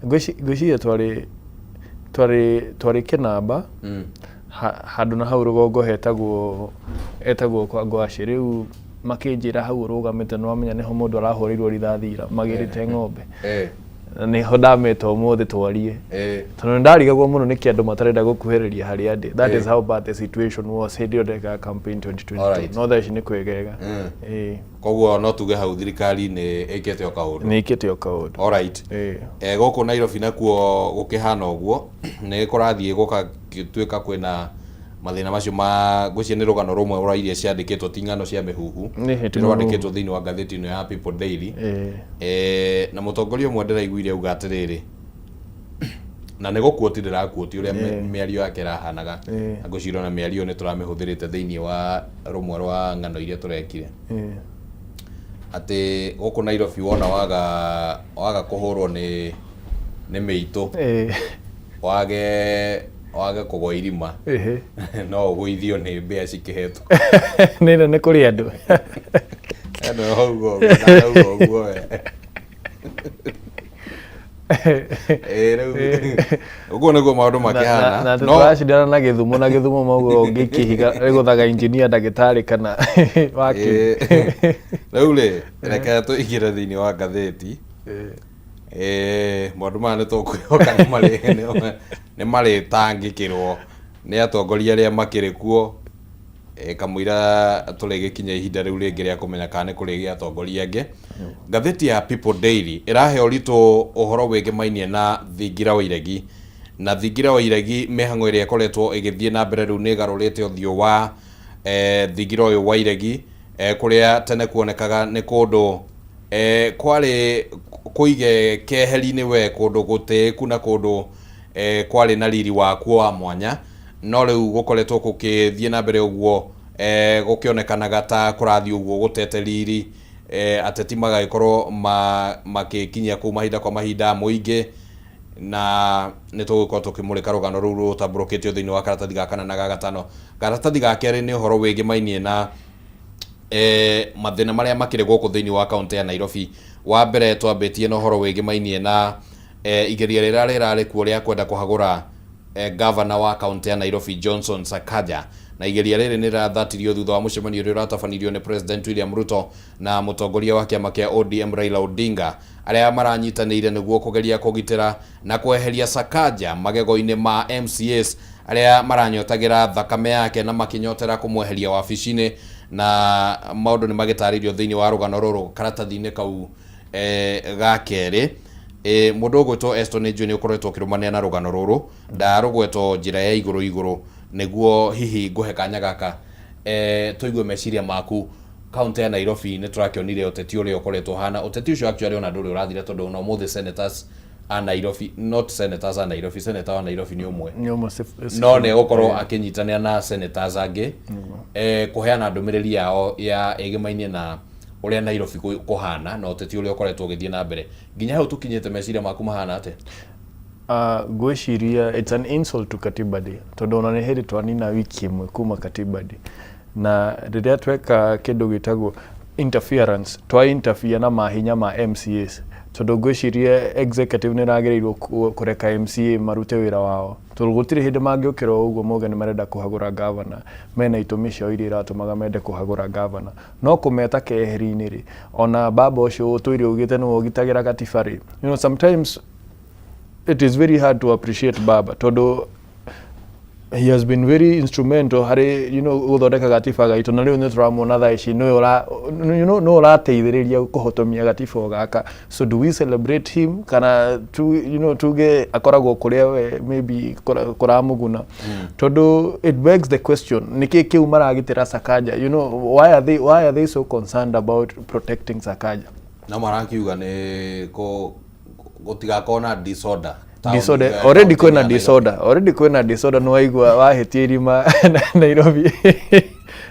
Ngwĩciria twarĩ Kĩnamba handũ na hau rũgongo hetagwo kwa Ngwacĩ, rĩu makĩnjĩra hau rũgamĩte nĩwamenya nĩho mũndũ arahũrĩirwo rithathi magĩrĩte ng'ombe. Nĩho ndameta ũmũthĩ twarie tondũ nĩndarigagwo mũno nĩkĩ andũ matarenda gũkuhĩrĩria harĩa ndĩ. That is how bad the situation was hĩndĩ ĩyo ndekaga campaign 2022. No thaa ici nĩ kwegega. Koguo no tuge hau thirikari nĩ ĩkĩte o kaũndũ. Nĩ ĩkĩte o kaũndũ. Alright. Gũkũ Nairobi nakuo gũkĩhana ũguo nĩ kũrathiĩ gũgatuĩka kwĩna mathĩna macio ma gwĩciria nĩ rũgano rũmwe rwa iria ciandĩkĩtwo ti ng'ano cia mĩhuhu rwandĩkĩtwo thĩinĩ wa ngathĩti ĩno ya People Daily. Na mũtongoria ũmwe ndĩraiguire auga atĩrĩrĩ, na nĩ gũkuoti ndĩrakuoti ũrĩa mĩario yake ĩrahanaga, na ngwĩciria ona mĩario nĩ tũramĩhũthĩrĩte thĩinĩ wa rũmwe rwa ng'ano iria tũrekire, atĩ gũkũ Nairobi wona waga kũhũrwo nĩ mĩitũ, wage kũgwa irima no ũgũithio nĩ mbĩa cikĩhetwo. Nĩno nĩ kũrĩ andũ ũguo nĩguo maũndũ makĩhana. Na tũracindana na Gĩthumo mauga ũngĩkĩhiga rĩgũthaga injinia ndagĩtarĩ kana wakiri. Rĩu rĩ reke tũingĩre thĩinĩ wa ngathĩti. Maũndũ maya nĩtũkwĩhoka nĩ marĩtangĩkĩrwo nĩ atongoria arĩa makĩrĩ kuo, kamũira tũrĩgĩkinya ihinda rĩu rĩngĩ rĩa kũmenya kana nĩ kũrĩ atongoria angĩ. Ngathĩti ya People Daily ĩrahe ũritũ ũhoro wĩgĩmainie na Thingira wa Iregi, na Thingira wa Iregi mĩhang'o ĩrĩa ĩkoretwo ĩgĩthiĩ na mbere rĩu nĩ ĩgarũrĩte ũthiũ wa Thingira ũyũ wa Iregi, kũrĩa tene kuonekaga nĩ kũndũ kwarĩ kũige keheri-inĩ we, kũndũ gũtĩĩku na kũndũ kwarĩ na riri wakuo wa mwanya, no rĩu gũkoretwo gũkĩthiĩ na mbere ũguo gũkĩonekanaga ta kũrathiĩ ũguo gũtete riri, ateti magagĩkorwo magĩkinyia kũu mahinda kwa mahinda mũingĩ, na nĩ tũgũkorwo tũkĩmũrĩka rũgano rũu rũtambũrũkĩtio thĩinĩ wa karatathi ga kana na ga gatano. Karatathi ga kerĩ nĩ ũhoro wĩgĩmainie na mathĩna marĩa makĩrĩ gũkũ thĩinĩ wa kaunti ya Nairobi. Wa mbere twambĩtie na ũhoro wĩgĩmainie na igeria rĩrĩa rĩrarĩ kuo rĩa kwenda kũhagũra governor wa kaunti ya Nairobi Johnson Sakaja, na igeria rĩrĩ nĩ rĩrathatirio thutha wa mũcemanio ũrĩa ũratabanirio nĩ President William Ruto na mũtongoria wa kĩama kĩa ODM Raila Odinga, arĩa maranyitanĩire nĩguo kũgeria kũgitĩra na kweheria Sakaja magego-inĩ ma MCAs arĩa maranyotagĩra thakame yake na makĩnyotera kũmweheria wabici-inĩ, na maũndũ nĩ magĩtarĩrio thĩinĩ wa rũgano rũrũ karatathi-inĩ kau ga kerĩ. Mũndũ ũgwĩtwo Eston Njui nĩ ũkoretwo ũkĩrũmania na rũgano rũrũ, ndarũgwetwo njĩra ya igũrũ nĩguo hihi ngũhe kanya gaka tũigue meciria maku. Kaunti ya Nairobi nĩ tũrakĩonire ũteti ũrĩa ũkoretwo hana, ũteti ũcio actually ona ndũrĩ ũrathire tondũ ona ũmũthĩ senators a Nairobi, not senators a Nairobi, senator wa Nairobi nĩ ũmwe, no nĩ gũkorwo akĩnyitanĩra na senators angĩ kũheana ndũmĩrĩri yao ya ĩgĩmainie na ũrĩa Nairobi kũhana na ũteti ũrĩa ũkoretwo ũgĩthiĩ na mbere. Nginya hau tũkinyĩte meciria maku mahana atĩa? Ngwĩciria it's an insult to Katiba Day, tondũ ona nĩ hĩndĩ twanina wiki ĩmwe kuma Katiba Day, na rĩrĩa tweka kĩndũ gĩtagwo interference, twa interfere na mahinya ma MCAs, tondũ ngwĩciria executive nĩ ragĩrĩirwo kũreka MCA marute wĩra wao, tondũ gũtirĩ hĩndĩ mangĩũkĩra ũguo moge nĩ marenda kũhagũra governor, mena itũmi ciao iria iratũmaga mende kũhagũra governor, no kũmeta keheri-inĩ rĩ, ona baba ũcio ũtũire ugĩte nĩwe ũgitagĩra gatiba rĩ, you know, sometimes it is very hard to appreciate baba, tondũ he has been very instrumental harĩ, you know, gũthondeka gatiba gaitũ, na rĩu nĩ tũramuona thaa ici nĩwe ũrateithĩrĩria kũhotomia gatiba gaka. So do we celebrate him kana tuge akoragwo kũrĩa we maybe kũramũguna, tondũ it begs the question, nĩkĩ kĩu maragitĩra Sakaja, you know, why are they so concerned about protecting Sakaja? Na marakiuga nĩ gũtigakorwo na disorder. Already kwĩna disorder no waigua wahĩtie irima Nairobi,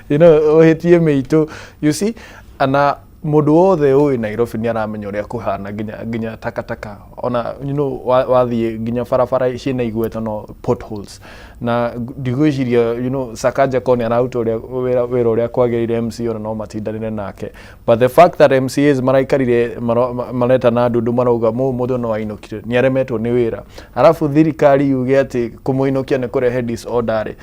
you know, ũhĩtie mĩitũ, you see, ana mundu wothe uyu Nairobi ni aramenya uria kuhana nginya takataka ona wathie nginya barabara ciina igweta no potholes na ndigwiciria Sakaja Koni araruta wira uria kwagirire MC ona no matindanire nake, but the fact that MCAs maraikarire mareta na ndundu marauga mundu no ainukire ni aremetwo ni wira, arafu thirikari yuge ati kumuinukia ni kurehe disorder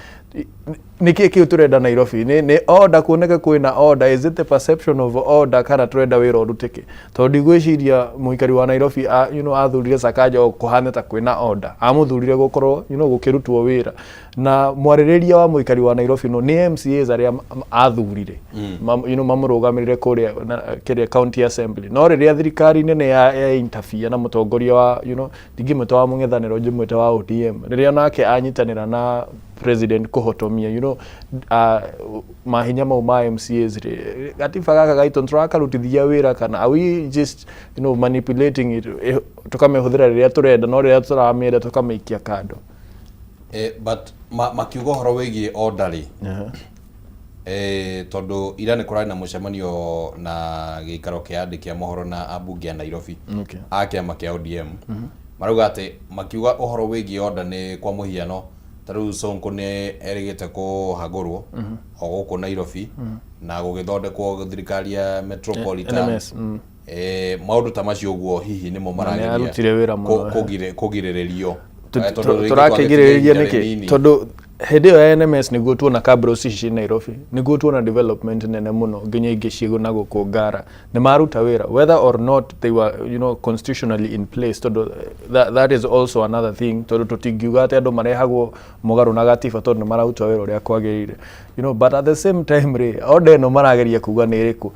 niki kiu turenda Nairobi ni order kuoneka kwina order, is it the perception of order kana turenda wira urutike to ndigwiciria muikari wa Nairobi athurire Sakaja kuhana ta kwina order, amuthurire gukorwo gukirutwo wira na mwaririria wa muikari wa Nairobi ni MCAs aria athurire mamurugamirire kuria kiria county assembly no riria thirikari nene ya interfere na mutongoria wa ndigimete wa mung'ethaniro njimwete wa ODM riria nake anyitanira na president kuhotomia mahinya mau ma MCAs gatiba gaka gaito turakarutithia wira kana are we just manipulating it tukamehuthira riria turenda no riria turamira tukameikia kando but makiugo horo wigie orderly tondu ira ni kurari na mucemanio na giikaro kia andiki a mohoro na abunge a Nairobi a kiama kia ODM marauga ati makiuga uhoro wigie order ni kwa muhiano taru Sonko ni erigite kuhagurwo o guku Nairobi na gugithondekwo thirikari ya metropolitan maundu ta macio guo hihi nimo marageria kugirirerio turakigiriria niki tondu hindi yo NMS niguo tuona cabros ici Nairobi niguo tuona development nene muno nginya ingi ciiguna guku Ngara ni maruta wira whether or not they were constitutionally in place tondu that is also another thing tondu tutingiuga ati andu marehagwo mugaru na gatiba tondu mararuta wira uria kwagirire but at the same time order no marageria kuga ni iriku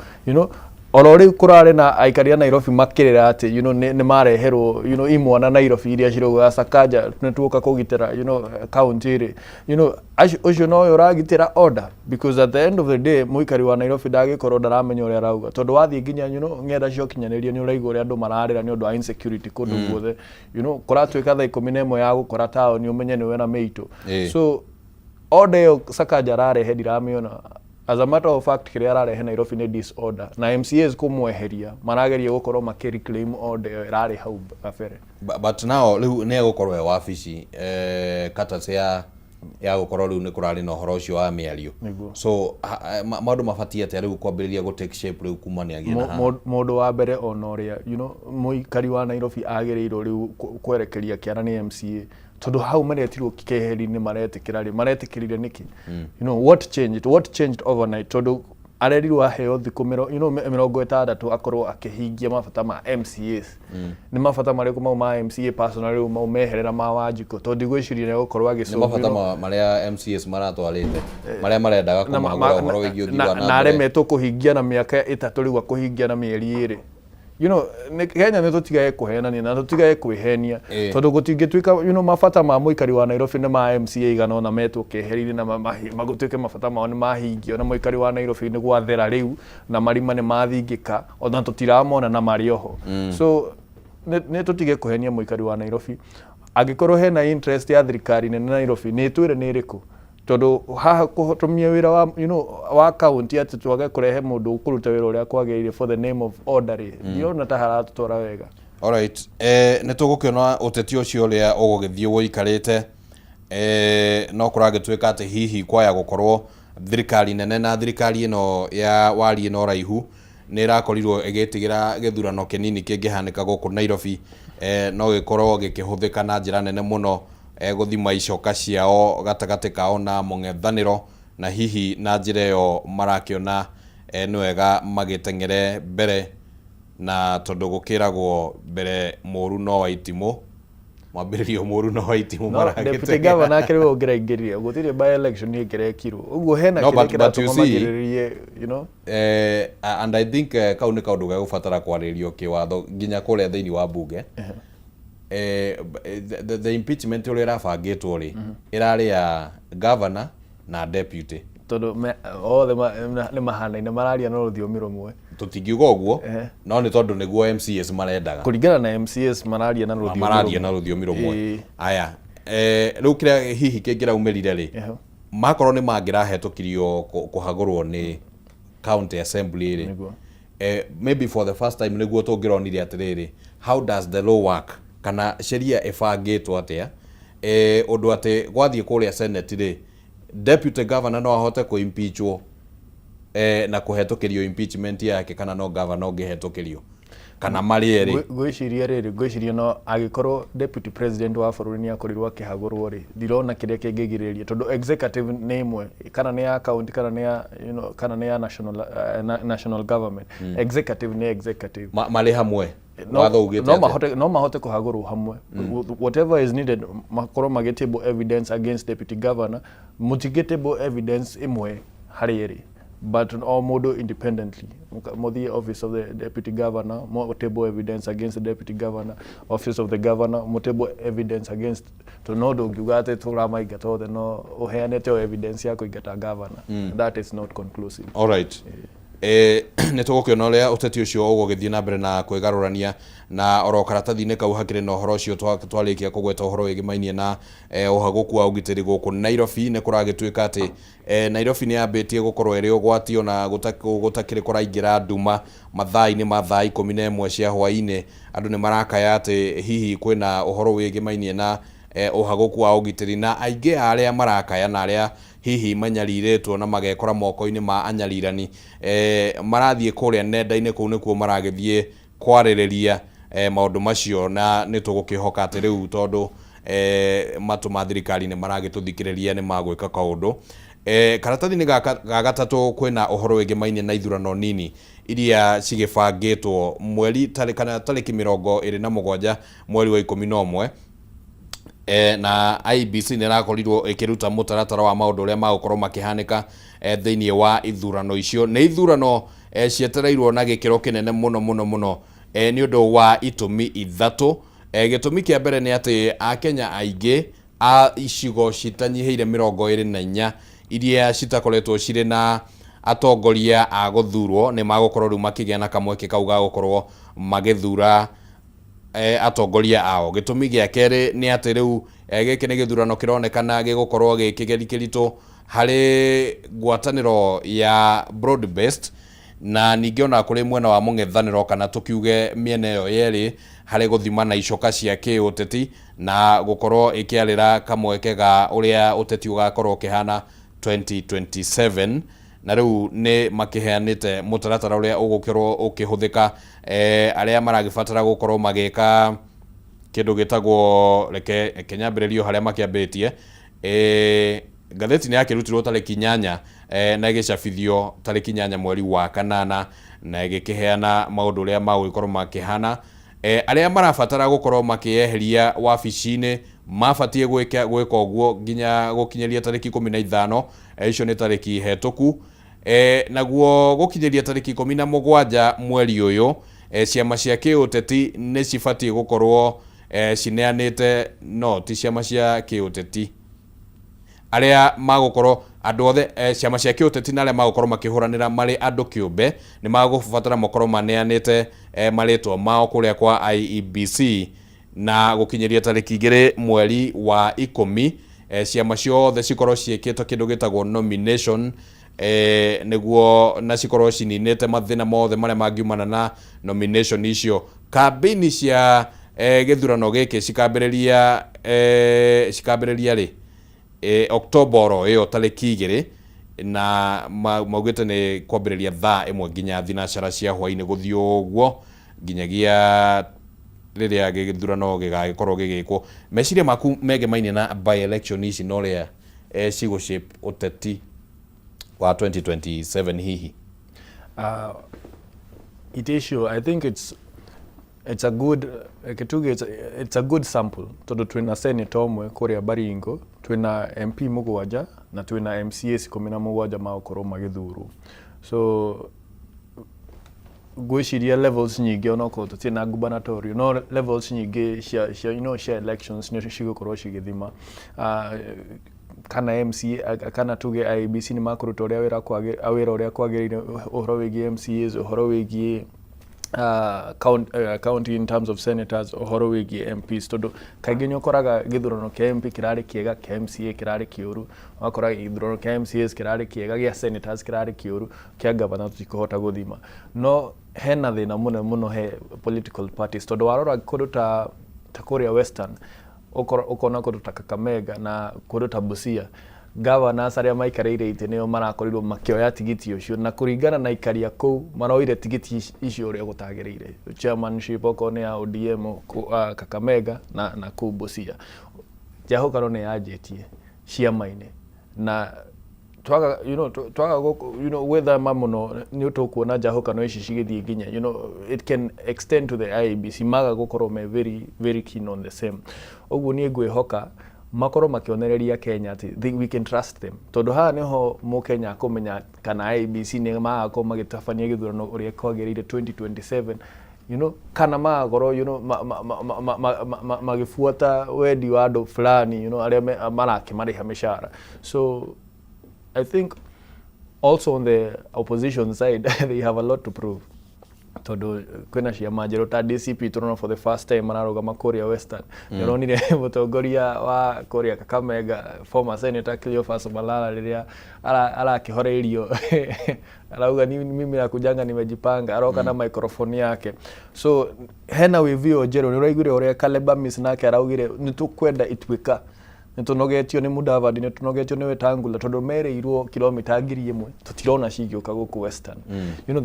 orori kurare na aikari a Nairobi makirira ati ni mareherwo imwana Nairobi iria ciroga Sakaja netuoka kugitira county ri ucio no uragitira order because at the end of the day muikari wa Nairobi ndagikorwo ndaramenya uria arauga tondu wathie nginya ngenda cio kinyaniria ni uraigwa uria andu mararira ni undu wa insecurity kundu guothe kuratuika thaa 11 ya gukora town umenye ni wena meitu so order yo Sakaja rarehe ndiramiona. As a matter of fact kiria ararehe Nairobi ni disorder na MCAs kumweheria marageria gukorwo makiriclaim order irari hau gabere but now riu ne gukorwo wabici katase ya gukorwo riu ni kurari na horo ucio wa miario so maundu mabatie ati riu kwambiriria go take shape riu kumania gina mundu wa mbere onoria muikari wa Nairobi agirirwo riu kwerekeria kiara ni MCA tondu hau maretirwo keheri ni maretikirire niki what changed overnight tondu arerirwo aheo thikumiro 60 akorwo akihingia mabata ma MCAs ni mabata mariku mau ma MCA personally mau meherera ma Wanjiko tondu gwiciria ni gukorwo agicoka mabata maria MCAs maratwarite maria marendaga kumagura horo wigi uthii wa na aremetwo kuhingia na miaka 3 riu akuhingia na mieri 2 Kenya ni tutigae kuhenania na tutigae kwihenia tondu gutingituika mabata ma muikari wa Nairobi ni ma MCA igana na metwo keheri na magutuike mabata mao ni mahingio na muikari wa Nairobi ni gwathera riu na marima ni mathingika ona tutiramona na marioho so ni tutige kuhenia muikari wa Nairobi agikorwo hena interest ya thirikari nene Nairobi ni twire ni iriku tondu haha kuhotomia wira wa wa county ati twage kurehe mundu ukuruta wira uria kwagirire for the name of order na ta haratutwara wega. Alright ne tugukiona uteti ucio uria ugugithio guikarite no kuragituika ati hihi kwaya gukorwo thirikari nene na thirikari ino ya wari ino raihu ni irakorirwo igitigira githurano kinini kingihanika guku Nairobi no gikorwo gikihuthika na njira nene muno guthima icoka ciao gatagati kao na mung'ethaniro na hihi na njira yo marakiona ni wega magitengere mbere na tondu gukiragwo mbere muru no waitimu mwambiririo muru no waitimu maragite deputy governor akiriwe ungiraingiriria gutire by election ikirekirwo uguo hena kirekira magiririe and I think kauni kaundu ga gufatara kwaririo kiwatho nginya kuria thiini wa bunge the impeachment uri rabangitwo ri irari ya governor na deputy tondu othe ni mahanaine mararia no ruthiomi rumwe tutingiuga uguo no ni tondu niguo MCAs marendaga kuringana na MCAs mararia na ruthiomi rumwe aya riu kira hihi kingira umerire ri makorwo ni mangira hetũkirio kuhagurwo ni county assembly ri maybe for the first time niguo tungironire atiriri, how does the law work, kana sheria ibangitwo atia undu ati gwathie kuria senate ri deputy governor no ahote ku impeachwo na kuhetokerio impeachment yake, kana no governor ngihetokerio, kana mari eri gwiciria no agikorwo deputy president wa bururi ni akorirwo akihagurwo ri ndirona kiria kingigiriria tondu executive ni imwe, kana ni ya county, kana ni ya kana ni ya national government. Executive ni executive mari hamwe no mahote kuhagurwo hamwe. Whatever is needed makorwo magitable evidence against deputy governor, mutigitable evidence imwe hari eri, but all modo independently. The office of the deputy governor, table evidence against the deputy governor, office of the governor, table evidence against to nodo gugate to rama igato the no oheanete evidence yako igata governor. That is not conclusive. All right. Nitugukiona uria uteti ucio ugugithie na mbere na kwigarurania na oro karatathi-ini kau hakire na uhoro ucio twarikia kugweta uhoro wigimainie na uhaguku wa ugitiri guku Nairobi. ni kuragituika ati Nairobi ni yambitie gukorwo iri ugwatio na gutakire kuraingira nduma mathaa-ini ma thaa 11 cia hwaini. Andu ni marakaya ati hihi kwina uhoro wigimainie na uhaguku wa ugitiri, na aingi aria marakaya na aria hihi manyariretwo na magekora moko-ini ma anyarirani marathie kuria nenda-ini kuu nikuo maragithie kwaririria maundu macio, na nitugukihoka ati riu tondu matu ma thirikari ni maragituthikiriria ni magwika kaundu. Karatathi-ini ga gatatu kwina uhoro wigimainie na ithurano nini iria cigibangitwo mweri tariki 27 mweri wa 11 na IBC ni rakorirwo ikiruta mutaratara wa maundu uria magukorwo makihanika thiini wa ithurano icio. Ni ithurano cietereirwo na gikiro kinene muno ni undu wa itumi ithatu. Gitumi kia mbere ni ati Akenya aingi a icigo citanyihiire 24 iria citakoretwo ciri na atongoria a guthurwo ni magukorwo riu makigia na kamweke kau ga gukorwo magithura atongoria ao. Gitumi gia keri ni ati riu giki ni githurano kironekana gigukorwo gikigeri kiritu hari ngwataniro ya broad based, na ningiona kuri mwena wa mung'ethaniro kana tukiuge miena yo yeri hari guthima na icoka cia kiuteti na gukorwo ikiarira kamweke ga uria uteti ugakorwo kihana 2027. na riu ni makiheanite mutaratara uria ugukirwo ukihuthika aria maragibatara gukorwo magika kindu gitagwo reke kenyambiririo haria makiambitie. Gatheti ni yakirutirwo tariki 8 na igicabithio tariki 8 mweri wa kanana, na igikiheana maundu uria magukorwo makihana. Aria marabatara gukorwo makieheria wabici-ini mabatie gwika uguo nginya gukinyeria tariki 15 icio ni tariki hetũku. Naguo gukinyeria tariki 17 mweri uyu ciama cia kiuteti ni cibatie gukorwo cineanite no ti ciama cia kiuteti aria magukorwo andu othe ciama cia kiuteti na aria magukorwo makihuranira mari andu kiumbe ni magubatara makorwo maneanite maritwa mao kuria kwa IEBC na gukinyeria tariki 2 mweri wa 10. Ciama ciothe cikorwo ciikitwo kindu gitagwo nomination niguo na cikorwo cininite mathina mothe maria mangiumana na nomination icio. Kambini cia githurano giki cikambiriria ri October iyo tariki 2 na maugite ni kwambiriria thaa 1 nginya thinacara cia hwaini guthio uguo nginyagia riria githurano gigakorwo gigikwo. Meciria maku megemaine na by election ici no ria cigo shape uteti wa 2027 hihi? It issue, I think it's a good it's a good sample tondu twina senator omwe kuria Baringo, twina MP mugwanja na twina MCAs 17 magukorwo magithurwo. So gwiciria levels nyingi onokorwo tutina gubernatorial no levels nyingi cia elections ni cigukorwo cigithima kana MCA kana tuge IEBC ni makuruta uria wira uria kwagirire uhoro wigie MCAs, uhoro wigie county in terms of senators ohoro wigie MPs tondu kaingĩ nĩ ũkoraga gĩthurano kĩa MP kĩrarĩ kĩega, kĩa MCA kĩrarĩ kĩũru, wakora gĩthurano kĩa MCAs kĩrarĩ kĩega, gĩa senators kĩrarĩ kĩũru, kĩa governor tũtikũhota gũthima. No hena thĩna mũno he political parties tondu warora kũndũ ta kũrĩa Western ũkona kũndũ ta Kakamega na kũndũ ta Busia, governors arĩa maikarĩire itĩ nĩo marakorirwo makĩoya tigiti ũcio, na kũringana na ikaria kũu maroire tigiti icio ũrĩa gũtagĩrĩire. Chairmanship okorwo nĩ ya ODM Kakamega na kũu Busia, njahũkano nĩ yanjĩtie ciama-inĩ, na twaga gwĩthema mũno nĩ tũkuona njahũkano ici cigĩthiĩ nginya it can extend to the IEBC, maga gũkorwo me very keen on the same. Ũguo niĩ ngwĩhoka makorwo makĩonereria Kenya ati we can trust them, tondu haha niho Mũkenya akũmenya kana IEBC nĩ magakorwo magĩtabania gĩthurano ũrĩa kwagĩrĩire 2027, kana magakorwo magĩbuata wendi wa andũ fulani arĩa marakĩmarĩha mĩcara. So I think also on the opposition side they have a lot to prove, tondu kwina ciama njerũ ta DCP turona for the first time mararũgama kũrĩa Western. Nĩronire mũtongoria wa kũrĩa Kakamega former senator Cleophas Malala rĩrĩa arakĩhoreirio arauga mimi nakujanga nimejipanga, aroka na microphone yake. So hena wĩvio njerũ, nĩũraiguire ũrĩa Caleb Amis nake araugire nĩtũkwenda ituĩka nĩtũnogetio nĩ Mudavadi, nĩtũnogetio nĩ Wetangula tondu merĩirwo kilomita 1000 tutirona cigĩũka gũkũ Western.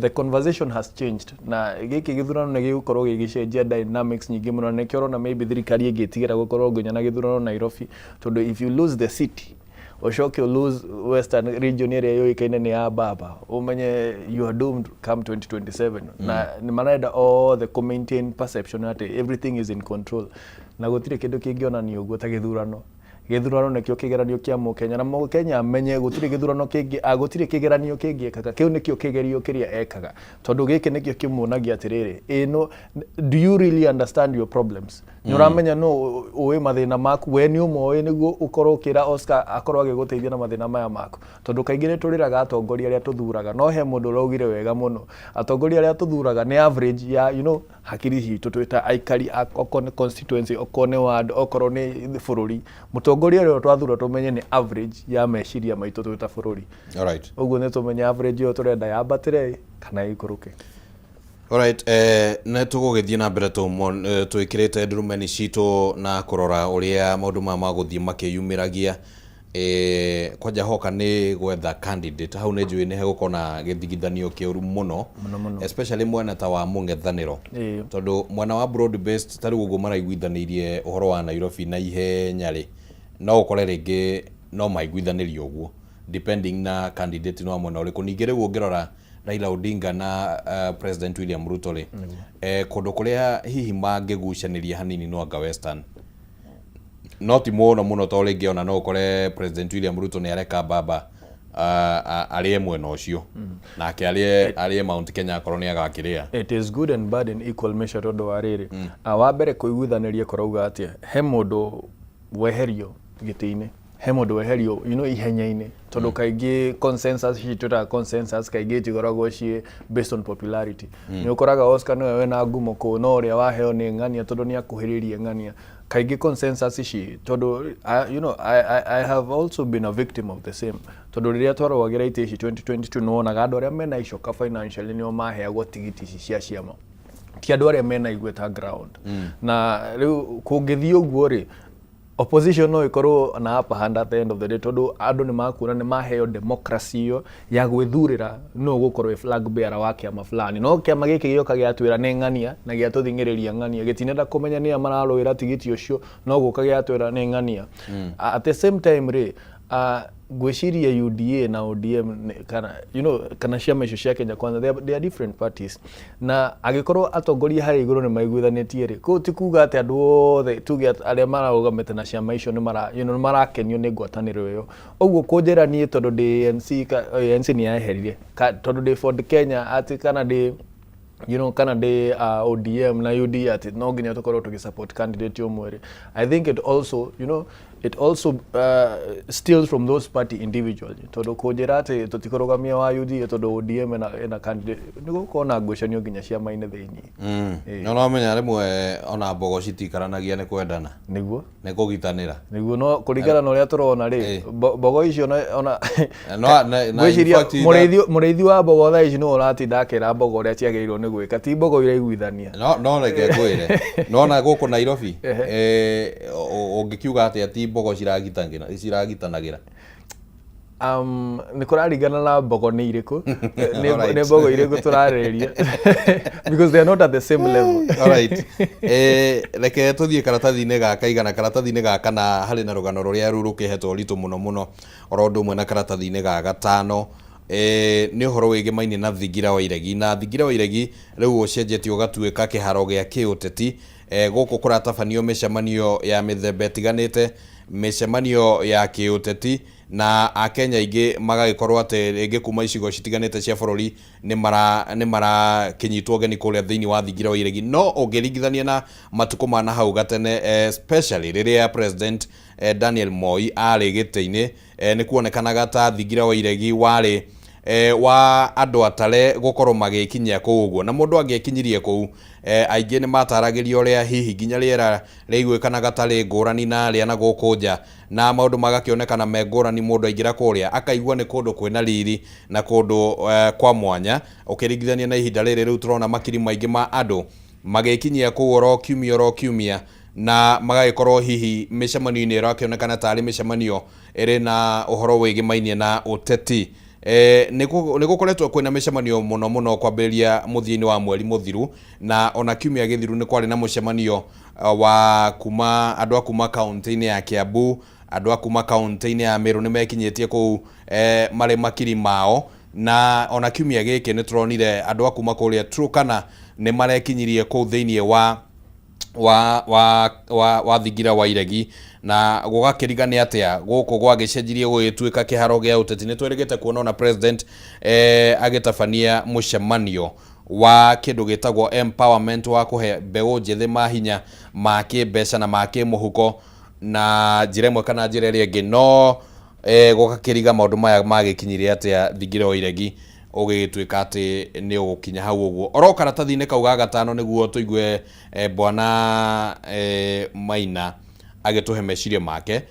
The conversation has changed, na gĩkĩ gĩthurano nĩ gĩgũkorwo gĩgĩcenjia dynamics nyingĩ mũno, na nĩkĩo ũrona maybe thirikari ĩngĩtigĩra gũkorwo nginya na gĩthurano Nairobi, tondu if you lose the city ucoke lose Western region ĩrĩa yoĩkaine nĩ ya Baba, umenye you are doomed come 2027. Na nĩ marenda all the maintain perception that everything is in control, na gũtirĩ kĩndũ kĩngĩonania ũguo ta gĩthurano. Gĩthurano nĩkĩo kĩgeranio kĩa Mũkenya, na Mũkenya amenye gũtirĩ gĩthurano kĩngĩ, gũtirĩ kĩgeranio kĩngĩ ekaga, kĩu nĩkĩo kĩgerio kĩrĩa ekaga, tondu gĩkĩ nĩkĩo kĩmuonagia atĩrĩrĩ, do you really understand your problems? Nĩũramenya no ũĩ mathĩna maku, we nĩ ũmoĩ nĩguo ũkorwo ũkĩra Oscar akorwo agĩgũteithia na mathĩna maya maku. Tondu kaingĩ nĩtũrĩraga atongoria arĩa tũthuraga, no he mũndũ ũraugire wega mũno, atongoria arĩa tũthuraga nĩ average ya hakiri hitũ twĩta aikari okorwo nĩ constituency, okorwo nĩ ward, okorwo nĩ bũrũri. Mũtongoria ũrĩa twathura tũmenye nĩ average ya meciria maitũ twĩta bũrũri. Alright. Ũguo nĩ tũmenye average ĩyo tũrenda yambatĩre kana ikũrũke. Alright, nĩ tũgũgĩthiĩ na mbere twĩkĩrĩte ndurumeni citũ na kũrora ũrĩa maũndũ maya magũthiĩ makĩyumĩragia. Kwanja hoka nĩ gwetha candidate, hau nĩ njũĩ nĩ hegũkorwo na gĩthigithanio kĩũru mũno, especially mwena ta wa mũng'ethanĩro, tondu mwena wa broad based ta rĩu ũguo maraiguithanĩirie ũhoro wa Nairobi na ihenya rĩ, no ũkore rĩngĩ no maiguithanĩrio ũguo depending na candidate no mwena ũrĩkũ. Ningĩ rĩu ũngĩrora Raila Odinga na President William Ruto rĩ, kũndũ kũrĩa hihi mangĩgucanĩria hanini no anga Western, no ti mũno to rĩngĩ ona no ũkore President William Ruto nĩ areka Baba arĩe mwena ũcio, nake arĩe Mount Kenya akorwo nĩ agakĩrĩa. It is good and bad in equal measure tondu wa rĩrĩ, wa mbere kũiguithanĩria kũrauga atĩa, he mũndũ weherio gĩtĩ-inĩ, he mũndũ weherio ihenya-inĩ, tondu kaingĩ consensus citũra consensus kaingĩ tigoragwo ciĩ based on popularity. Nĩ ũkoraga Oscar nĩwe wena ngumo kũu, no ũrĩa waheo nĩ ng'ania tondu nĩ akuhĩrĩirie ng'ania. Kaingĩ consensus ici tondu I have also been a victim of the same, tondu rĩrĩa twarũagĩra itĩ ici 2022 nĩwonaga andũ arĩa mena icoka financially nĩo maheagwo tigiti ici cia ciama, ti andũ arĩa mena igweta ground. Na rĩu kũngĩthiĩ ũguo rĩ, opposition no ikorwo na upper hand at the end of the day, tondu andu ni makuona ni maheo democracy iyo ya gwithurira no gukorwo flag bearer wa kiama fulani. No kiama giki gioka giatwira ni ng'ania na giatuthingiriria ng'ania, gitinenda kumenya ni amararwira tigiti ucio, no guka giatwira ni ng'ania. At the same time ri gwiciria UDA na ODM kana ciama icio cia Kenya Kwanza, they are different parties, na agikorwo atongoria hari iguru ni maiguithanitie ri ko ti kuga ati andu othe tuge aria maraugamite na ciama icio ni marakenio ni ngwataniro iyo. Oguo kunjiranie tondu ANC ni yaheririe tondu ndi Ford Kenya ati kana ndi kana ndi ODM na UDA ati no nginya tukorwo tukisupport candidate umwe. I think it also it also steals from those party individuals. Tondu kunjira ati tutikurugamia wa UDA tondu ODM ena candidate nigo kona ngucanio nginya ciama-ini thiini. No menya rimwe ona mbogo citikaranagia ni kwendana. Niguo Ni kugitanira. Niguo no kuringana na uria turona ri mbogo icio ona gwiciria mureithi wa mbogo thaa ici no uratinda akira mbogo uria ciagĩrĩirwo ni gwika ti mbogo iraiguithania. No reke ngwire nona guku Nairobi ungikiuga ati ati mbogo ciragitanagira ni kuraringana na mbogo ni iriku ni mbogo iriku turariria because they are not at the same level. All right. Reke tuthie karatathi-ini gaka igana karatathi-ini gaka na hari na rugano ruria rurukihetwo ritu muno oro ndu mwe na karatathi-ini ga gatano ni uhoro wigimainie na Thingira wa Iregi na Thingira wa Iregi riu ucenjetio gatuika kiharo gia kiuteti guku kuratabanio micemanio ya mithemba itiganite micemanio ya kiuteti na akenya ingi magagikorwo ati ringi kuma icigo citiganite cia bururi ni mara kinyitwo geni kuria thiini wa Thingira wa Iregi no ungiringithania na matuko mana hau gatene especially riria president Daniel Moi ari giti-ini ni kuonekanaga ta Thingira wa Iregi wari wa andu atare gukorwo magikinyia kuu uguo na mundu angikinyirie kuu aingi ni mataragirio uria hihi nginya riera riiguikanaga tari ngurani na ria na guku nja na maundu magakionekana me ngurani mundu aingira kuria akaigua ni kundu kwina riri na kundu kwa mwanya ukiringithania na ihinda riri riu turona makiri maingi ma andu magikinyia kuu oro kiumia na magagikorwo hihi micemanio-ini irakionekana tari micemanio iri na uhoro wigimainie na uteti. Nigukoretwo kwina micemanio muno kwambiria muthia-ini wa mweri muthiru na ona kiumia githiru ni kwari na mucemanio wa kuma andu akuma kaunti-ini ya Kiambu, andu akuma kaunti-ini ya Meru ni mekinyitie kuu mari makiri mao na ona kiumia giki ni turonire andu akuma kuria Turkana ni marekinyirie kuu thiini wa Thingira wa Iregi na gugakirigane atia guku gwagicenjirie gwituika kiharo gia uteti ni tweregete kuona ona president agitabania mucemanio wa kindu gitagwo empowerment wa kuhe mbeu njethi mahinya ma kimbeca na ma kimuhuko na njira imwe kana njira iria ingi no gugakiriga maundu maya magikinyirie atia Thingira wa Iregi ugituika ati ni ugukinya hau uguo oro karatathi-ini kau ga gatano niguo tuigue bwana Maina agituhe meciria make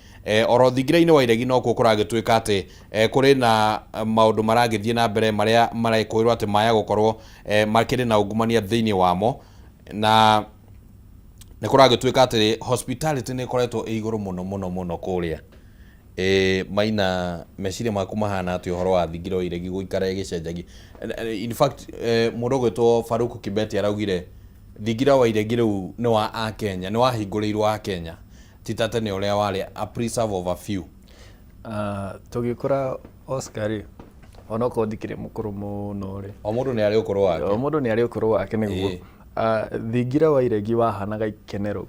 oro Thingira-ini wa Iregi no kuo kuragituika ati kuri na maundu maragithie na mbere maria maraikoirwo ati maya gukorwo makiri na ungumania thiini wamo na ni kuragituika ati hospitality ni koretwo iguru muno kuria Maina meciria maku mahana ati uhoro wa Thingira wa Iregi guikara igicenjagi in fact mundu gwitwo Faruku Kibeti araugire Thingira wa Iregi riu ni wa Akenya ni wahinguriirwo Akenya titate ni uria wari a preserve of a few tugikora Oscar ona ko thikire mukuru muno ri o mundu ni ari ukuru wake niguo Thingira wa Iregi wahanaga ikenero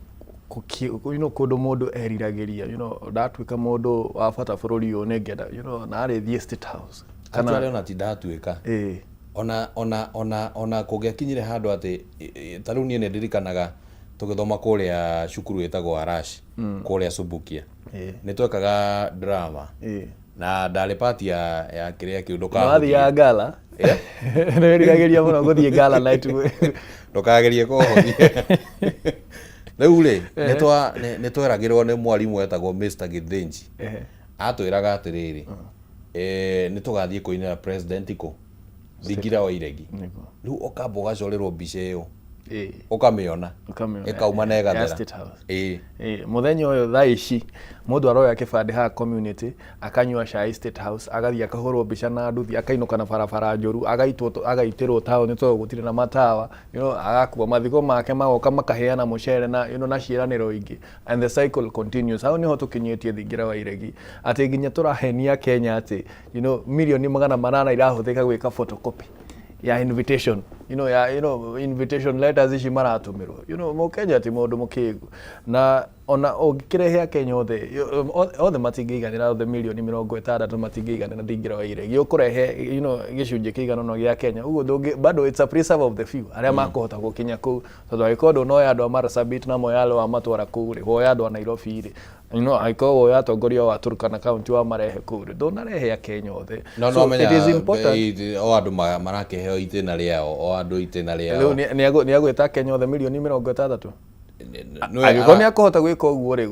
kundu mundu eriragiria ndatwika mundu wa bata bururi uyu ningenda na arithie State House kana ona ti ndatwika ona kugikinyire handu ati tariu nie ndirikanaga tugithoma kuria cukuru etagwo Arash kuria Subukia ni twekaga drama na ndari party ya kiria kiundu ka wathi ya gala ndiriragiria muno guthie gala night ndukagerie kuhothia riu ri ni tweragirwo ni mwarimu etagwo Mr. Githinji atwiraga atiriri ni tugathie kuinira president ko Thingira wa Iregi riu ukamba ugacorerwo mbica iyo ukamiona ikauma na igathera muthenya uyu thaa ici mundu aroya kibande ha community akanyua cai State House agathia akahurwo mbica na nduthi akainuka na barabara njuru agaitirwo taoni to gutire na matawa agakuwa mathiko make magoka makaheana mucere na na ciiraniro ingi and the cycle continues. Hau niho tukinyitie Thingira wa Iregi ati nginya turahenia Kenya ati milioni 800 irahuthika gwika photocopy ya invitation invitation letters ici maratumirwo Mukenya ti mundu mukigu na ona ũngĩkĩrehe Kenya othe matingĩiganĩra othe milioni 60 matingĩiganĩra thingira wa iregi ũkũrehe gĩcunjĩ kĩigana gĩa Kenya ũguo bado it's a preserve of the few arĩa makũhota gũkinya kũu tondũ angĩkorwo no andũ a Marsabit na Moyale wa matwara kũu rĩ woya andũ a Nairobi rĩ angĩkorwo woya atongoria wa Turkana county wa marehe kũu rĩ ndũnarehe Kenya othe so it is important o andũ marakĩheo itĩna rĩao o andũ itĩna rĩao nĩagwĩta Kenya othe milioni 60 agĩkorwo nĩakũhota gwĩka ũguo rĩ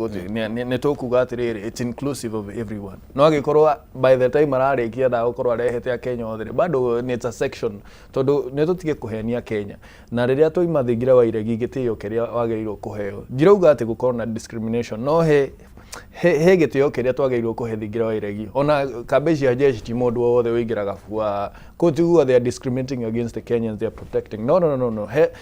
nĩ tũkuga atĩrĩrĩ it's inclusive of everyone no agĩkorwo by the time ararĩkia gũkorwo arehete Kenya othe rĩ bado it's a section tondũ nĩtũtige kũhenia Kenya na rĩrĩa tũima thingira wa iregi gĩtĩo kĩrĩa wagĩrĩirwo kũheo njirauga atĩ gũkorwo na discrimination no he gĩtĩo kĩrĩa twagĩrĩirwo kũhe thingira wa iregi ona kambeji ya jeshi ti mũndũ wothe wĩingĩraga bua kũtiguo they are discriminating against the Kenyans they are protecting no nĩ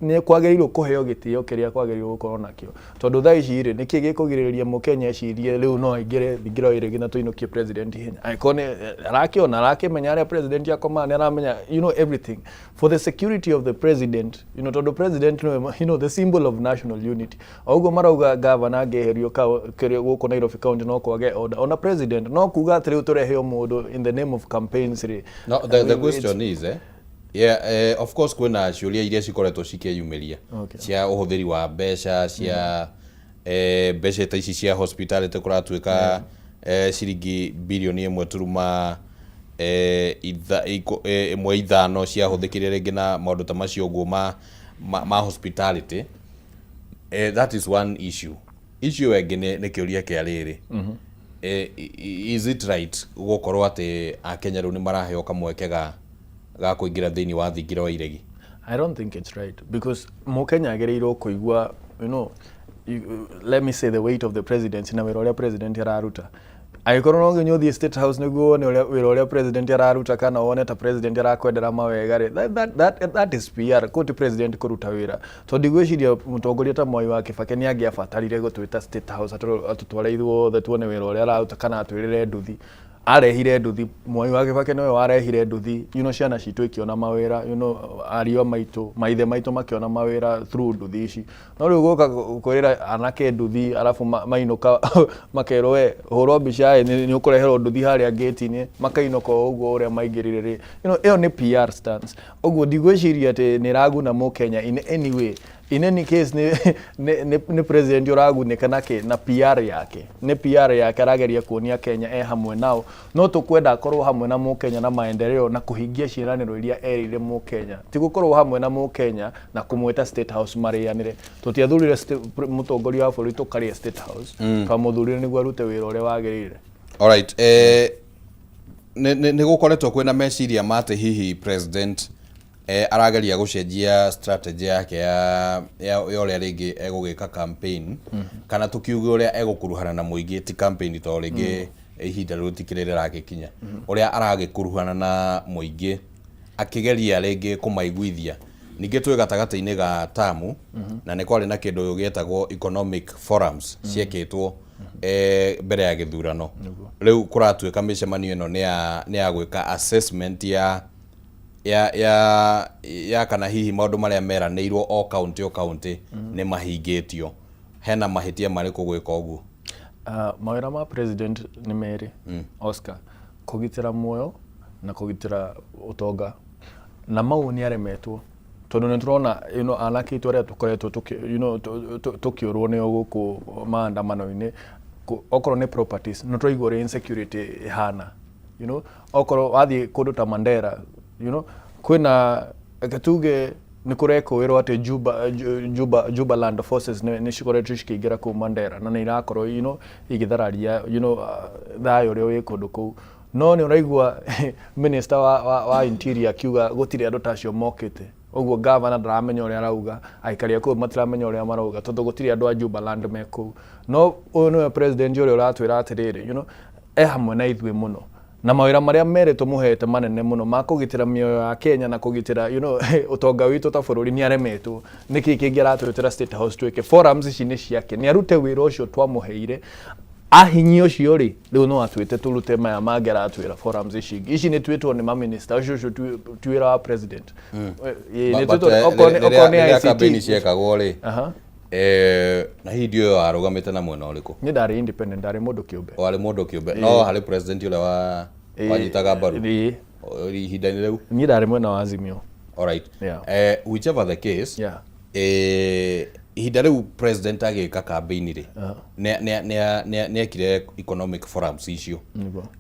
kwagĩrĩirwo kũheo gĩtĩo kĩrĩa kwagĩrĩirwo gũkorwo nakĩo tondũ thaa ici rĩ nĩkĩ gĩkũgirĩrĩria mũkenya ecirie rĩu no aingĩre thingira wa iregi na tũinũkie president hinya angĩkorwo arakĩmenya arĩa president akomaga nĩaramenya everything for the security of the president tondũ president the symbol of national unity oguo marauga governor angĩeherio gũkũ Nairobi county no kwage order ona president no kuga atĩ rĩu tũreheo mũndũ in the name of campaigns rĩ no the question is of course kwĩna ciũria iria cikoretwo cikĩyumĩria cia ũhũthĩri wa mbeca cia mbeca ta ici cia hospitality kũratuĩka ciringi bilioni 1.5 ciahũthĩkire rĩngĩ na maũndũ ta macio ũguo ma hospitality that is one issue ĩngĩ nĩ kĩũria kĩa rĩrĩ is it right gũkorwo atĩ Akenya rĩu nĩ maraheo kamweke ga kũingĩra thĩinĩ wa thingira wa iregi I don't think it's right because Mukenya agĩrĩirwo kũigua let me say the weight of the presidency na wĩra ũrĩa president araruta angĩkorwo no nginya ũthiĩ State House nĩguo wone wĩra ũrĩa president araruta kana wone ta president arakwendera mawega rĩ that is PR kuti president kũruta wĩra tondũ ngwĩciria mũtongoria ta Mwai wa Kibaki nĩ angĩabatarire gũtwĩta State House atũtware ithuothe tuone wĩra ũrĩa araruta kana atwĩrĩre nduthi arehire nduthi Mwai wa Kibaki nĩwe warehire nduthi ciana citũ ikiona mawĩra ariũ maitũ maithe maitũ makiona mawĩra through nduthi ici no rĩu gũka kwĩrĩra anake nduthi arabu mainũka makerwo we hũrwo mbica nĩ ũkũreherwo nduthi harĩa gate-inĩ makainũka ũguo ũrĩa maingĩrire rĩ ĩyo nĩ PR stance ũguo ndigwĩciria atĩ nĩ raguna Mũkenya in any way in any case ni president ũragunĩka na PR yake ni PR yake arageria kuonia Kenya hamwe nao no tũkwenda akorwo hamwe na Mũkenya na maendeleo na kũhingia ciĩranĩro iria erire Mũkenya ti gũkorwo hamwe na Mũkenya na kũmwĩta State House marĩanĩre tũtiathurire mũtongoria wa bũrũri tũkarĩa State House kamũthurire nĩguo arute wĩra ũrĩa wagĩrĩire alright nĩ gũkoretwo kwĩna meciria mate hihi president arageria gũcenjia strategy yake ya ũrĩa rĩngĩ egũgĩka campaign kana tukiuge ũrĩa egũkuruhana na mũingĩ ti campaign to rĩngĩ ihinda rĩu tikĩrĩra gĩkinya ũrĩa aragĩkuruhana na mũingĩ akĩgeria rĩngĩ kũmaiguithia ningĩ twĩ gatagatĩ-inĩ ga tamu na nĩ kwarĩ na kĩndũ gĩetagwo economic forums ciekĩtwo mbere ya gĩthurano rĩu kũratuĩka mĩcemanio ĩno nĩ ya gwĩka assessment ya kana hihi maũndũ marĩa meranĩirwo o county nĩ mahingĩtio hena mahĩtia marĩkũ gwĩka ũguo mawĩra ma president nĩ merĩ Oscar kũgitĩra muoyo na kũgitĩra ũtonga na mau nĩ aremetwo tondũ nĩ tũrona anake itũ arĩa tũkoretwo tũkĩũrwo nĩo gũkũ maandamano-inĩ okorwo nĩ properties nĩ tũraigua ũrĩa insecurity ihana okorwo wathiĩ kũndũ ta Mandera kwĩna gatuge nĩ kũrekũĩrwo atĩ Juba Land Forces nĩ cikoretwo cikĩingĩra kũu Mandera na nĩ irakorwo igĩthararia thayũ ũrĩa wĩ kũndũ kũu no nĩ ũraigua minister wa interior akiuga gũtirĩ andũ tacio mokĩte ũguo governor ndaramenya ũrĩa arauga aikari kũu matiramenya ũrĩa marauga tondũ gũtirĩ andũ a Juba Land me kũu no ũyũ nĩwe president ũrĩa ũratwĩra atĩrĩrĩ hamwe na ithuĩ mũno na mawĩra marĩa merĩ tũmũhete manene mũno ma kũgitĩra mĩoyo ya Kenya na kũgitĩra ũtonga witũ ta bũrũri nĩ aremetwo nĩkĩ kĩngĩ aratwĩtĩra State House twĩke forums ici nĩ ciake nĩ arute wĩra ũcio twamũheire ahinyi ucio ri riu no atwite turute maya mangera atwira forums ici ni twitwo ni ma minister ucio twira wa president ni twitwo okone campaign ciekagwo ri na hindi yo arugamite na mwena uriku ni ndari independent ndari mundu kiumbe wari mundu kiumbe no hari president ule wa wanyitaga mbaru ihinda-ini riu ni ndari mwena wa Azimio. Alright. Whichever the case, ihinda riu president agika campaign ri ne ekire economic forums icio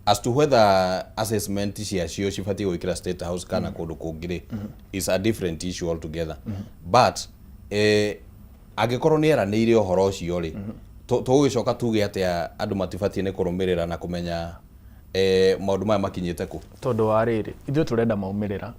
as to whether assessment ciacio cibati gwikira State House kana kundu kungiri is a different issue altogether. But agikorwo ni eranire uhoro ucio ri tugicoka tuge atia andu matibati ne kurumirira na kumenya maundu maya makinyite ku tondu wa riri ithuĩ turenda maumirira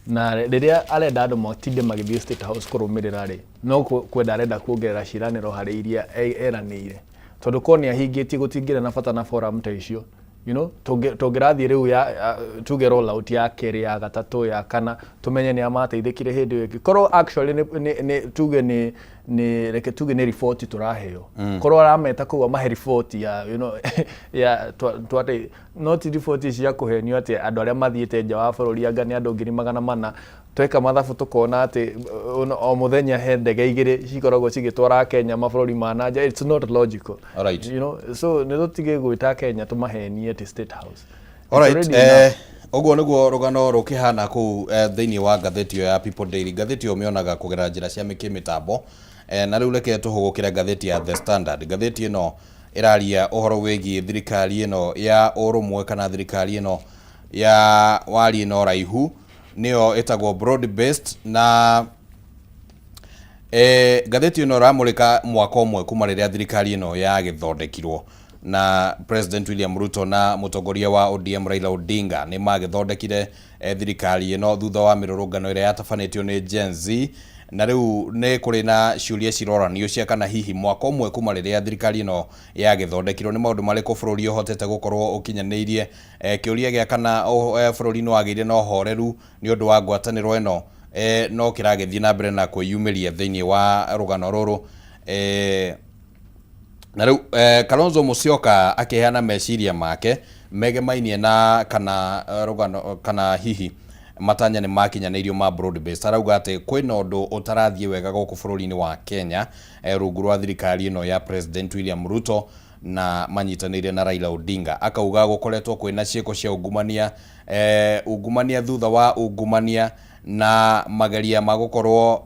na riria arenda andu matinde magithie State House kurumirira ri no kwenda arenda kuongerera ciraniro hari iria eranire tondu koni ahingitie gutingira na bata na forum ta icio you know tungirathie riu ya tuge roll out ya keri ya gatatu ya kana tumenye ni amateithikire hindi ĩngĩ korwo actually ni tuge ni reke tuge ni report turaheo korwo arameta kuwa mahe report ya you know ya twate not report cia kuhenio ati andu aria mathiete nja wa bururi anga ni andu 400 tweka mathabu tukona ati o muthenya he ndege igire cikoragwo cigitwara Kenya mabururi ma nanja. It's not logical. Alright. You know so ni tutige gwita Kenya tumahenie ati State House. Alright. Oguo niguo rugano rukihana ku thiini wa ngatheti ya People Daily. Ngatheti yo mionaga kugera njira cia mitambo na riu reke tuhugukira ngatheti ya The Standard. Ngatheti ino iraria uhoro wegi thirikari ino ya urumwe kana thirikari ino ya wari ino raihu niyo etagwo broad based na ngatheti ino ramurika mwaka umwe kuma riria thirikari ino ya githondekirwo na President William Ruto na mutongoria wa ODM Raila Odinga ni magithondekire thirikari ino thutha wa mirurungano iria yatabanitio ni Gen Z na riu ni kuri na ciuria ciroranio cia kana hihi mwaka umwe kuma riria thirikari ino ya githondekirwo ni maundu mariku bururi uhotete gukorwo ukinyaniirie kiuria gia kana bururi no agire no horeru ni undu wa ngwataniro ino no kiragithie na mbere na kwiyumiria thiini wa rugano ruru na riu Kalonzo Musyoka akiheana meciria make megemainie na kana rugano kana hihi matanya ni makinyaneirio ma broad based arauga ati kwina undu utarathie wega guku bururi-ini wa Kenya rungu rwa thirikari ino ya President William Ruto na manyitanire na Raila Odinga. Akauga gukoretwo kwina ciiko cia ungumania thutha wa ungumania na magaria magukorwo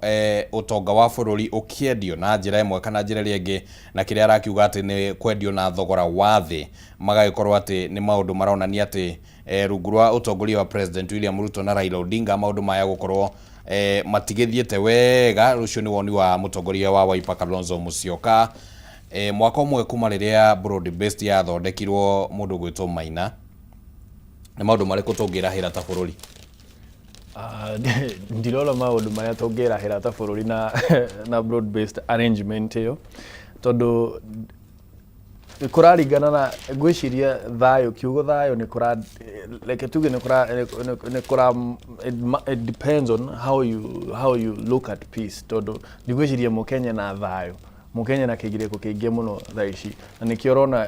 utonga wa bururi ukiendio na njira imwe kana njira ringi na kiria arakiuga ati ni kwendio na thogora wa thi magagikorwo ati ni maundu maronania ati rungu rwa utongoria wa President William Ruto na Raila Odinga maundu maya gukorwo matigithiete wega. Rucio ni woni wa mutongoria wa Wiper Kalonzo Musyoka mwaka umwe kuma riria broad based yathondekirwo mundu gwitwo Maina ni maundu mariku tungirahira ta bururi ndirona maundu maria tungirahira ta bururi na broad based arrangement iyo tondu kuraringana na gwiciria thayo kiugo thayo ni kura like tuge ni kura it depends on how you look at peace tondu ndigwiciria mukenya na thayo mukenya na kigireko kiingi muno thaici na nikiorona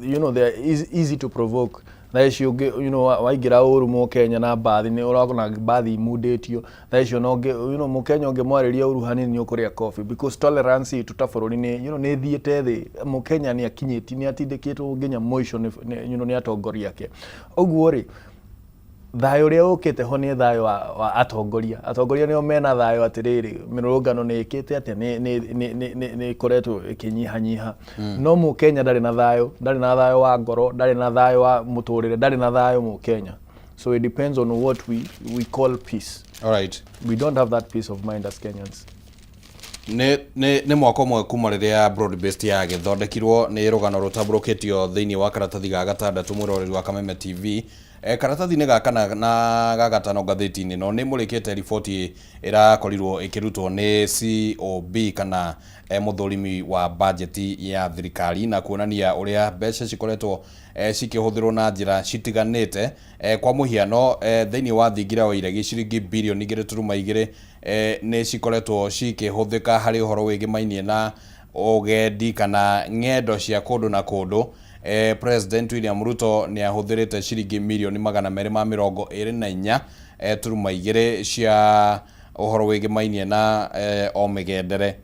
you know they are easy to provoke thaici you know waigira uru mukenya na bathi ni urakona bathi imudetio thaici no you know mukenya unge mwariria uru hanini ukuria coffee because tolerance tutabururi ni you know ni thiete thi mukenya ni akinyiti ni atindikitwo nginya moisho ni you know ni atongoria yake oguo ri thayo ria ukite ho ni thayo wa atongoria nio mena thayo atiriri mirurungano ni ikite atia ni koretwo ikinyihanyiha no mukenya ndari na thayo wa ngoro ndari na thayo wa muturire ndari na thayo mukenya so it depends on what we call peace. All right, we don't have that peace of mind as Kenyans. ne mwaka umwe kuma riria broad based ya githondekirwo ni rugano rutamburukitio thiini wa karatathi ga gatandatu muroreri wa Kameme TV karatathi ni gakana na gagatano ngatheti-ini no ni murikite riboti irakorirwo ikirutwo ni COB kana muthurimi wa budget ya thirikari na kuonania uria mbeca cikoretwo cikihuthirwo na njira citiganite kwa muhiano thiini wa thingira wa iregi ciringi bilioni 2.2 ni cikoretwo cikihuthika hari uhoro wigi mainie na ugendi kana ng'endo cia kundu na kundu. President William Ruto ni ahuthirite ciringi milioni 224 turuma igiri cia uhoro wigimainie na o migendere.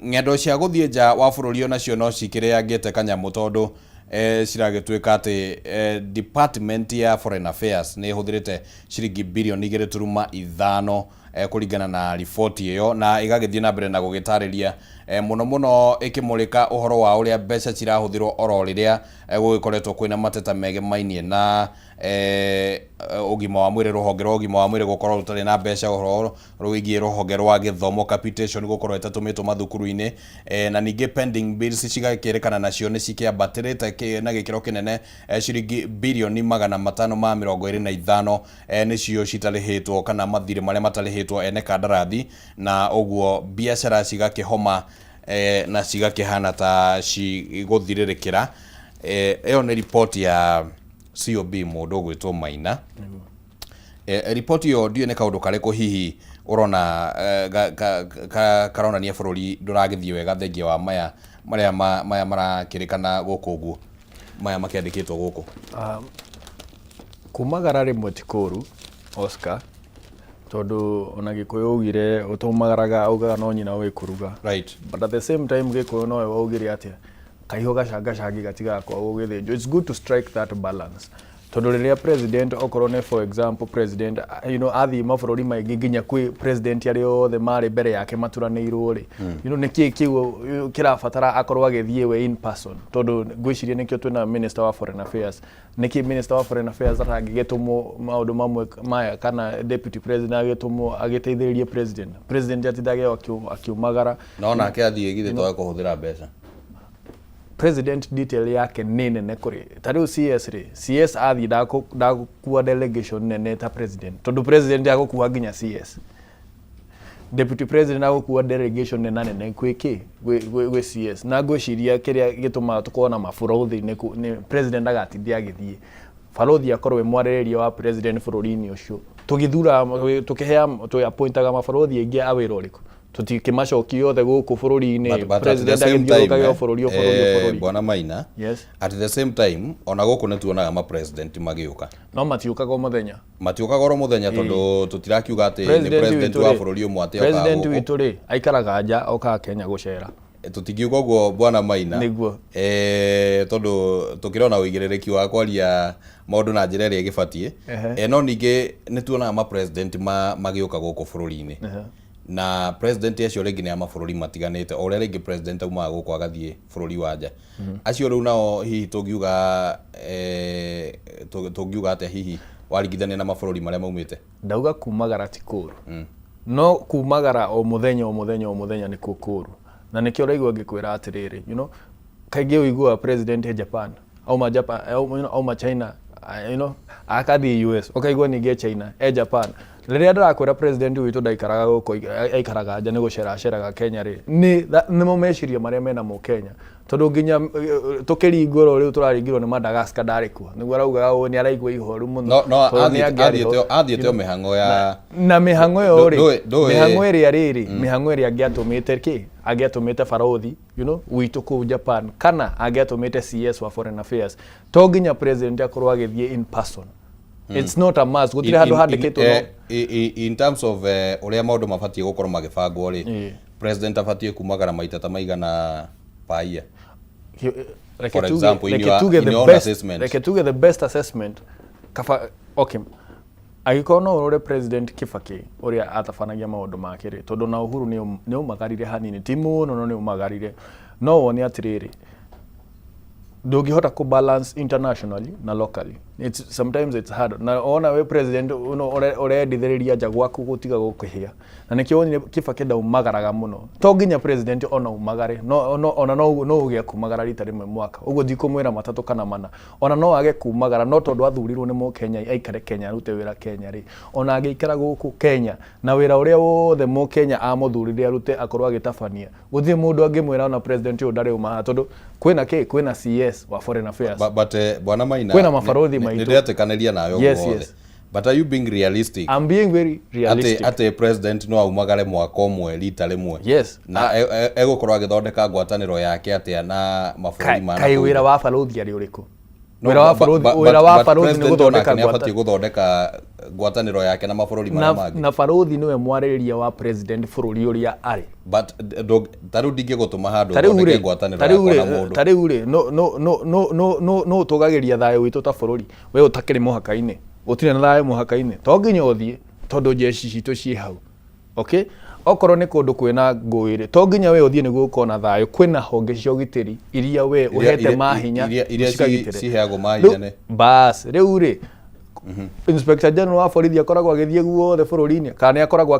Ng'endo cia guthie nja wa bururi onacio no cikiriangite kanyamu tondu ciragituika ati Department ya Foreign Affairs ni huthirite ciringi bilioni 2.5 kuringana na ripoti iyo, na igagithie na mbere na gugitariria muno muno ikimulika uhoro wa uria mbeca cirahuthirwo oro riria gugikoretwo kwina mateta megimainie na ugima wa mwire, ruhonge rwa ugima wa mwire gukorwo rutari na mbeca uhoro rwigie ruhonge rwa githomo capitation gukorwo itatumitwo mathukuru-ini, na ningi pending bills cigakirekana nacio ni cikiambatirite na gikiro kinene ciringi bilioni 525 nicio citarihitwo kana mathire maria matarihitwo ene kandarathi, na uguo biacara cigakihoma na cigakihana ta ciguthiririkira. Eyo ni report ya COB mundu gwitwo Maina. Report yo ndiye ne kaundu kariko hihi urona karonania bururi nduragithie wega thengia wa maya marakirikana guku uguo maya makiandikitwo guku kumagara rimwe tikuru Oscar tondu ona Gikuyu ugire utumagaraga ugaga no nyina we kuruga, right, but at the same time Gikuyu no we ugire atia kaiho gacanga gatiga kwa ugithinjo. It's good to strike that balance tondu riria president okorone, for example, president athi mabururi maingi nginya kwi president ari othe mari mbere yake maturanirwo ri niki kiu kirabatara akorwo agithie we in person tondu ngwiciria nikio twina minister wa foreign affairs. Niki minister wa foreign affairs arangigetumwo maundu mamwe maya kana deputy president agitumwo agiteithiririe president atithage akiumagara nona ake athie githe twa kuhuthira mbeca. President detail yake nene kuri tariu CS athi ndakuwa delegation nene ta president tondu president agokuwa nginya CS, deputy president agokuwa delegation nene kwiki gwe CS, na ngwiciria kiria gituma tukona maburothi ni president agatithia agithie barothi akorwe mwaririria wa president bururi-ini ucio tugithura tukihea appointaga mabarothi aingi awira uriku tutikimacokio yothe guku bururi-ini president agithiokaga bururi Bwana Maina. Yes. At the same time ona guku nituonaga ma president magiuka no matiukaga oro muthenya tondu tutirakiuga ati ni president wa bururi umwe ati president witu ri aikaraga nja oka Kenya gucera tutikiuga uguo Bwana Maina niguo tondu tukirona uigirereki wa kwaria maundu na njira iria gibatie no ningi nituonaga ma president magiuka guku bururi-ini na president acio ringi ni amabururi matiganite o ria ringi president aumaga guku agathie bururi wa nja acio riu nao hihi tungiuga ate hihi waringithania na mabururi maria maumite ndauga kumagara tikuru no kumagara o muthenya ni kukuru, na nikio raigua ngikwira atiriri kaingi uigua president e Japan auma China akathi US ukaigua ningi China e Japan. Riria ndirakwira president witu ndaikaraga guko aikaraga nja ni guceraceraga Kenya ri ni mo meciria maria mena mu Kenya tondu nginya tukiringwo riu turaringirwo ni Madagascar ndarikuo niguo arauga ni araigua ihoru muno athiete mihango ya na mihango yo ri mihango iria riri mihango iria angiatumite angiatumite barothi witu ku Japan kana angiatumite CS wa foreign affairs to nginya president akorwo agithie in person. It's not a must gutire handu handikitwo in terms of uria maundu mabatie gukorwo magibangwo ri president abatie kumagara maita ta maigana paia. For example, in your assessment, like to get the best assessment okay agikono ore president Kibaki uria atafanagia maundu make ri tondu na Uhuru ni umagarire hanini timu no ni umagarire no woni atiriri ndungihota ku balance internationally na locally. Sometimes it's hard na ona we president ore dithiriria nja gwaku gutiga gukihia na nikio woni Kibaki ndaumagaraga muno to nginya president ona umagare no ugia kumagara rita rimwe mwaka uguo ndikumwira matatu kana mana ona no age kumagara no tondu athurirwo ni mu Kenya aikare Kenya rute wira Kenya ri ona agiikara guku Kenya na wira uria wothe mu Kenya amuthurire arute akorwo agitabania guthie mundu angimwira ona president uyu ndari uma tondu kwina CS wa foreign affairs but Bwana Maina kwina mabarothi maitu ndiretekaniria nayo yes. But are you being realistic? I'm being very realistic. Ate president no aumagare mwaka umwe rita rimwe. Yes. Na egukorwo agithondeka ngwataniro yake atia na mabũrũri ma kai wira wa baruthi ari uriku wira wa baruthi ni guthondeka ngwataniro yake na mabũrũri ma mangĩ na baruthi niwe mwarĩrĩria wa president bũrũri ũrĩa arĩ. But taru ndingĩgũtũma handũ thondeke ngwatanĩro yakwa na mũndũ. Tarĩu rĩ no tũgagĩria thayũ witũ ta bũrũri we ũtakĩrĩ mũhaka-inĩ ũtirĩ na thayũ mũhaka-inĩ to nginya ũthiĩ tondũ jeshi citũ ciĩ hau. Okay, okorwo nĩ kũndũ kwĩna ngũĩrĩ to nginya we ũthiĩ nĩguo ũkona thayũ. Kwĩna honge cia ũgitĩri iria we ũhete mahinya iria ciheagwo mahinya. Bas rĩu rĩ Inspector General wa borithi akoragwo agĩthiĩ guothe bũrũri-inĩ kana akoragwo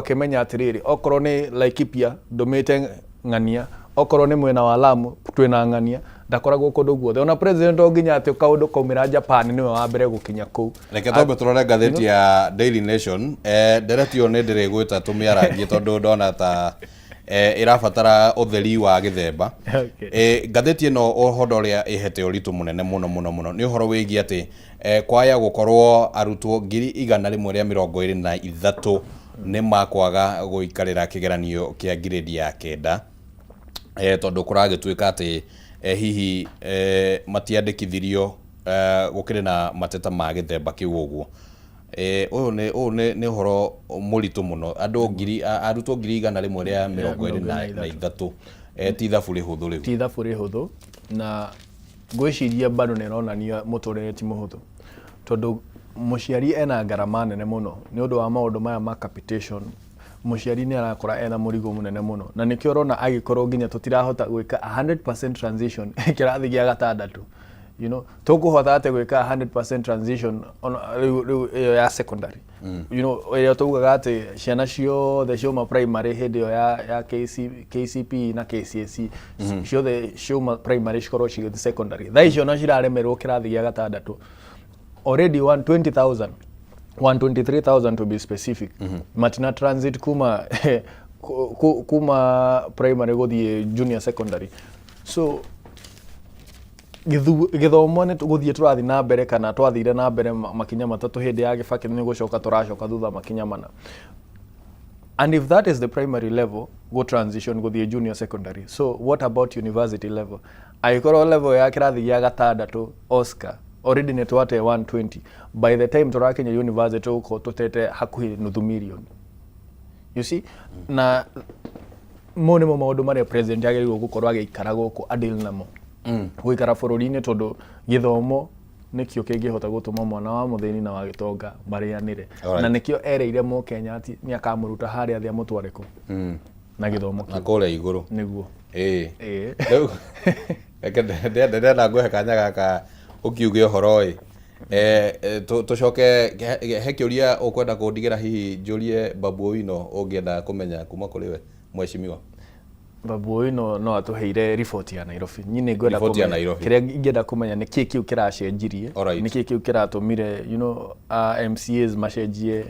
akĩmenya atĩrĩrĩ okorwo nĩ Laikipia ndũmĩte ng'ania, okorwo nĩ mwena wa Lamu twĩna ng'ania, ndakoragwo kũndũ guothe. Ona president o nginya atĩ kaũndũ kaumĩra Japan nĩwe wa mbere gũkinya kũu. Reke twambe tũrore ngathĩti ya Daily Nation. Ndereti ĩyo nĩ ndĩrĩgwĩta tũmĩarangie tondũ ndona ta irabatara ũtheri wa gĩthemba. Ngathĩti ĩno ũhoro ũrĩa ĩhete ũritũ mũnene mũno nĩ ũhoro wĩgiĩ atĩ kwaya gũkorwo arutwo 123 nĩ makwaga gũikarĩra kĩgeranio kĩa grade ya 9 tondũ kũragĩtuĩka atĩ hihi matiandĩkithirio gũkĩrĩ na mateta ma gĩthemba kĩu ũguo. Ũyũ nĩ ũhoro mũritũ mũno. Arutwo 123 ti ithabu rĩhũthũ rĩu. Ti ithabu rĩhũthũ na ngwĩciria bado nĩ ĩronania mũtũrĩre ti mũhũthũ tondũ mũciari ena ngarama nene mũno nĩ ũndũ wa maũndũ maya ma capitation. Mũciari nĩ arakora ena mũrigo mũnene mũno na nĩkĩo ũrona agĩkorwo nginya tũtirahota gwĩka 100% transition kĩrathi gĩa gatandatũ. You know, tũkũhota atĩ gwĩka 100% transition ya secondary. You know, ĩrĩa tugaga atĩ ciana ciothe cioma primary hĩndĩ ĩyo ya KCPE na KCSE ciothe cioma primary cikorwo cigĩthiĩ secondary. Thaa icio no ciraremerwo kĩrathi gĩa gatandatũ. Already 123,000 to be specific. Matina transit kuma primary gũthiĩ junior secondary. So gĩthomo nĩ gũthiĩ tũrathiĩ na mbere kana twathire na mbere makinya matatũ hĩndĩ ya Kibaki nĩ gũcoka tũracoka thutha makinya mana. And if that is the primary level, go transition gũthiĩ junior secondary. So what about university level? Aikoro level ya kĩrathi gĩa gatandatũ Oscar already nĩ twate 120. By the time tũrakinya university ũko tũtete hakuhĩ nuthu milioni. You see? Na mo nĩ maũndũ marĩa president agĩrĩirwo gũkorwo agĩikara gũkũ adil namo. Gũikara bũrũri-inĩ tondũ gĩthomo nĩkĩo kĩngĩhota gũtũma mwana wa mũthĩni na wa gĩtonga marĩanĩre. Na nĩkĩo ereire Mũkenya atĩ nĩ akamũruta harĩa thĩ amũtware kũ na gĩthomo kĩu. Na kũrĩa igũrũ. Nĩguo. Rĩu ndĩrenda ngũhe kanya gaka ũkiuge ũhoro tũcoke he kĩũria ũkwenda kũndigĩra hihi njũrie Babu Owino ũngĩenda kũmenya kuma kũrĩ we mheshimiwa. Babu Owino no atũheire report ya Nairobi. Nyine ngwenda kũmenya kĩrĩa ingĩenda kũmenya nĩ kĩĩ kĩu kĩracenjirie, nĩ kĩĩ kĩu kĩratũmire MCAs macenjie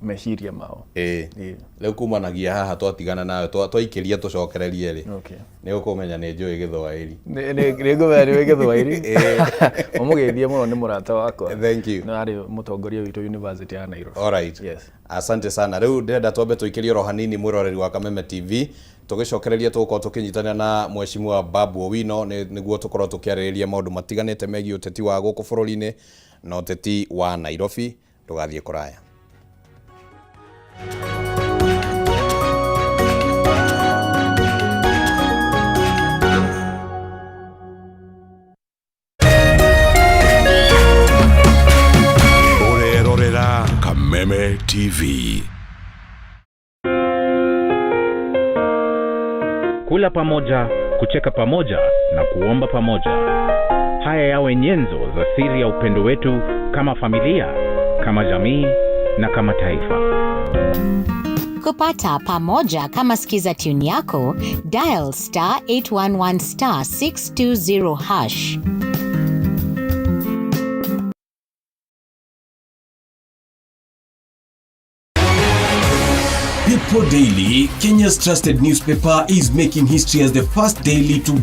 meciria mao. Rĩu kumanagia haha twatigana nawe twaikĩria tũcokererie rĩ nĩ ũkũmenya nĩ njũĩ Gĩthwaĩri. Nĩ ngũmenya nĩ Gĩthwaĩri. Ũmũgeithie mũno nĩ mũrata wakwa. Thank you. Na arĩ mũtongoria witũ University ya Nairobi. Alright. Yes. Asante sana. Rĩu ndĩrenda twambe tũikĩrie oro hanini mwĩroreri wa Kameme TV tũgĩcokereria tũgũkorwo tũkĩnyitanĩra na mheshimiwa Babu Owino nĩguo tũkorwo tũkĩarĩrĩria maũndũ matiganĩte megiĩ ũteti wa gũkũ bũrũri-inĩ na ũteti wa Nairobi. Ndũgathiĩ kũraya. Urerorera Kameme TV. Kula pamoja, kucheka pamoja na kuomba pamoja. Haya yawe nyenzo za siri ya upendo wetu kama familia, kama jamii na kama taifa. Kupata pamoja kama skiza tune yako, dial *811 *620#. People Daily, Kenya's trusted newspaper, is making history as the first daily to go